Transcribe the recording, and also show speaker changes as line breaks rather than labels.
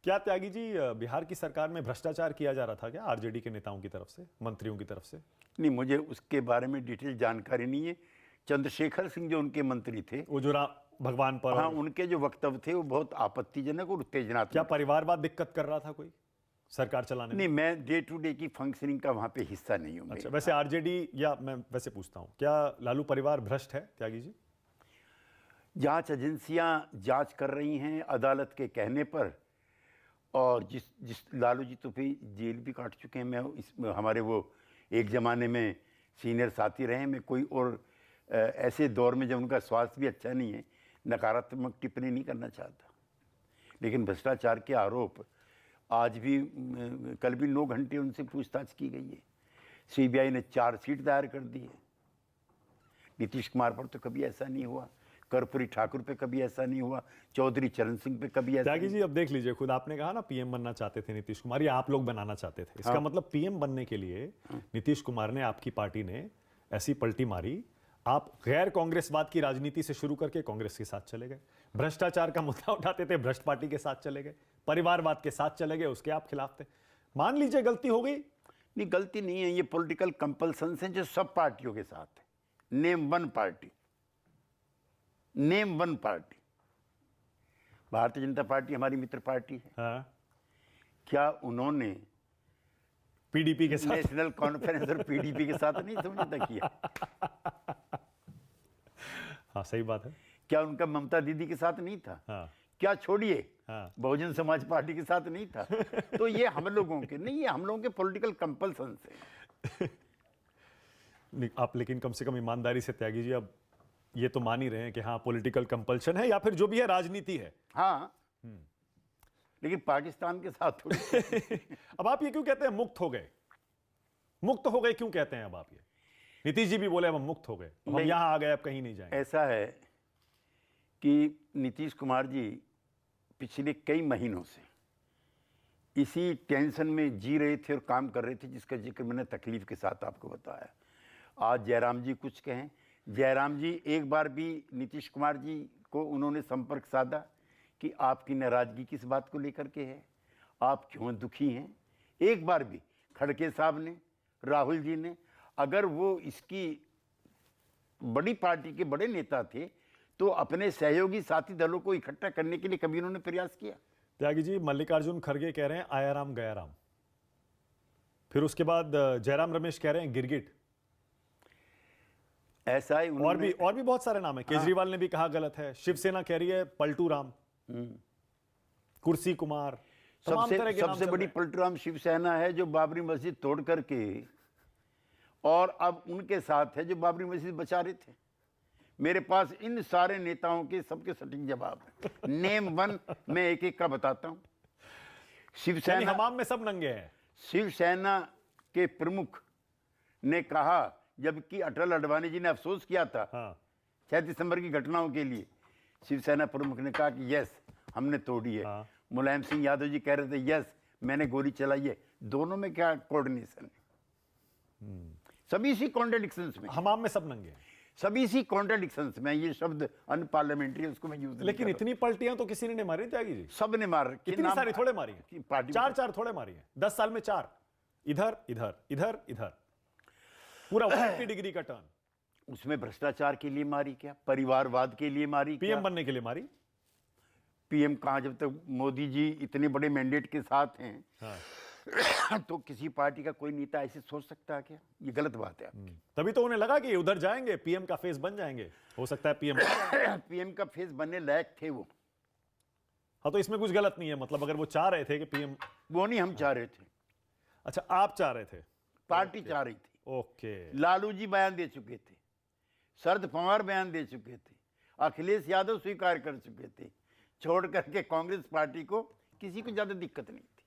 क्या त्यागी जी, बिहार की सरकार में भ्रष्टाचार किया जा रहा था क्या आरजेडी के नेताओं की तरफ से, मंत्रियों की तरफ से?
नहीं, मुझे उसके बारे में डिटेल जानकारी नहीं है। चंद्रशेखर सिंह जो उनके मंत्री थे,
वो जो भगवान पर,
हाँ, उनके जो वक्तव्य थे वो बहुत आपत्तिजनक और उत्तेजनात्मक।
क्या परिवारवाद दिक्कत कर रहा था कोई सरकार चलाने में?
नहीं, मैं डे टू डे की फंक्शनिंग का वहां पे हिस्सा नहीं हूँ।
अच्छा, वैसे आरजेडी, या मैं वैसे पूछता हूँ, क्या लालू परिवार भ्रष्ट है त्यागी जी?
जांच एजेंसियां जांच कर रही हैं अदालत के कहने पर, और जिस लालू जी तो फिर जेल भी काट चुके हैं। मैं हमारे वो एक ज़माने में सीनियर साथी रहे। मैं कोई और ऐसे दौर में जब उनका स्वास्थ्य भी अच्छा नहीं है, नकारात्मक टिप्पणी नहीं करना चाहता। लेकिन भ्रष्टाचार के आरोप आज भी, कल भी 9 घंटे उनसे पूछताछ की गई है। सीबीआई ने चार्जशीट दायर कर दी है। नीतीश कुमार पर तो कभी ऐसा नहीं हुआ, कर्पूरी ठाकुर पे कभी ऐसा नहीं हुआ, चौधरी चरण सिंह पे कभी ऐसा
त्यागी जी, अब देख लीजिए, खुद आपने कहा ना पीएम बनना चाहते थे नीतीश कुमार, या आप लोग बनाना चाहते थे। इसका मतलब पीएम बनने के लिए नीतीश कुमार ने, आपकी पार्टी ने ऐसी पलटी मारी, आप गैर कांग्रेसवाद की राजनीति से शुरू करके कांग्रेस के साथ चले गए। भ्रष्टाचार का मुद्दा उठाते थे, भ्रष्ट पार्टी के साथ चले गए। परिवारवाद के साथ चले गए, उसके आप खिलाफ थे। मान लीजिए गलती हो गई।
नहीं, गलती नहीं है। ये पॉलिटिकल कंपल्सन है जो सब पार्टियों के साथ है। Name one party, name one party. Bharatiya Janata party हमारी मित्र पार्टी है।
हाँ,
क्या उन्होंने
पीडीपी के साथ,
नेशनल कॉन्फ्रेंस और पीडीपी के साथ नहीं समझौता किया?
हाँ सही बात है।
क्या उनका ममता दीदी के साथ नहीं था?
हाँ,
क्या छोड़िए,
हाँ,
बहुजन समाज पार्टी के साथ नहीं था? तो ये हम लोगों के नहीं, ये हम लोगों के पॉलिटिकल कंपल्सन से।
आप लेकिन कम से कम ईमानदारी से त्यागी जी अब ये तो मान ही रहे हैं कि हाँ पॉलिटिकल कंपल्शन है, या फिर जो भी है राजनीति है।
हाँ, लेकिन पाकिस्तान के साथ थोड़ी।
अब आप ये क्यों कहते हैं मुक्त हो गए? मुक्त हो गए क्यों कहते हैं अब आप ये? नीतीश जी भी बोले अब हम मुक्त हो गए, हम यहां आ गए, अब कहीं नहीं जाएंगे।
ऐसा है कि नीतीश कुमार जी पिछले कई महीनों से इसी टेंशन में जी रहे थे और काम कर रहे थे, जिसका जिक्र मैंने तकलीफ के साथ आपको बताया। आज जयराम जी कुछ कहें, जयराम जी एक बार भी नीतीश कुमार जी को उन्होंने संपर्क साधा कि आपकी नाराजगी किस बात को लेकर के है, आप क्यों दुखी हैं? एक बार भी खड़गे साहब ने, राहुल जी ने, अगर वो इसकी बड़ी पार्टी के बड़े नेता थे तो अपने सहयोगी साथी दलों को इकट्ठा करने के लिए कभी उन्होंने प्रयास किया?
त्यागी जी, मल्लिकार्जुन खड़गे कह रहे हैं आया राम गया राम, फिर उसके बाद जयराम रमेश कह रहे हैं गिरगिट।
ऐसा ही
और भी बहुत सारे नाम है। केजरीवाल ने भी कहा गलत है, शिवसेना कह रही है पलटू राम, कुर्सी कुमार, तमाम तरह के नाम
सबसे
चल
बड़ी
रहे हैं।
पलटू राम शिवसेना है जो बाबरी मस्जिद तोड़ करके, और अब उनके साथ है जो बाबरी मस्जिद बचा रहे थे। मेरे पास इन सारे नेताओं के सबके सटीक जवाब है। नेम वन मैं एक एक का बताता हूं। शिवसेना,
हमाम में सब नंगे हैं।
शिवसेना के प्रमुख ने कहा, जबकि अटल अडवाणी जी ने अफसोस किया था 6 दिसंबर की घटनाओं के लिए, शिवसेना प्रमुख ने कहा कि यस हमने तोड़ी है। मुलायम सिंह यादव जी कह रहे थे यस मैंने गोली चलाई है। दोनों में क्या कोऑर्डिनेशन है? सभी इसी कॉन्ट्रडिक्शंस में,
हमाम में सब नंगे हैं।
सभी इसी कॉन्ट्रडिक्शंस में। ये शब्द अनपार्लियामेंट्री उसको मैं यूज,
लेकिन इतनी पलटियां तो किसी ने मारी त्यागी जी?
सब ने मार,
कितनी सारी थोड़े मारी है?
पार्टी
4 थोड़े मारी है 10 साल में 4, इधर इधर इधर इधर, पूरा 180 डिग्री का टर्न।
उसमें भ्रष्टाचार के लिए मारी क्या? परिवारवाद के लिए मारी?
पीएम बनने के लिए मारी?
पीएम कहां, जब तक मोदी जी इतने बड़े मैंडेट के साथ हैं। हाँ। तो किसी पार्टी का कोई नेता ऐसे सोच सकता है क्या? ये गलत बात है आपकी।
तभी तो उन्हें लगा कि उधर जाएंगे, पीएम का फेस बन जाएंगे, हो सकता है पीएम
पीएम का फेस बनने लायक थे वो।
हाँ, तो इसमें कुछ गलत नहीं है, मतलब अगर वो चाह रहे थे कि पीएम,
वो नहीं, हम चाह रहे थे।
अच्छा, आप चाह रहे थे,
पार्टी चाह रही थी।
ओके।
लालू जी बयान दे चुके थे, शरद पवार बयान दे चुके थे, अखिलेश यादव स्वीकार कर चुके थे, छोड़ करके कांग्रेस पार्टी को किसी को ज्यादा दिक्कत नहीं थी।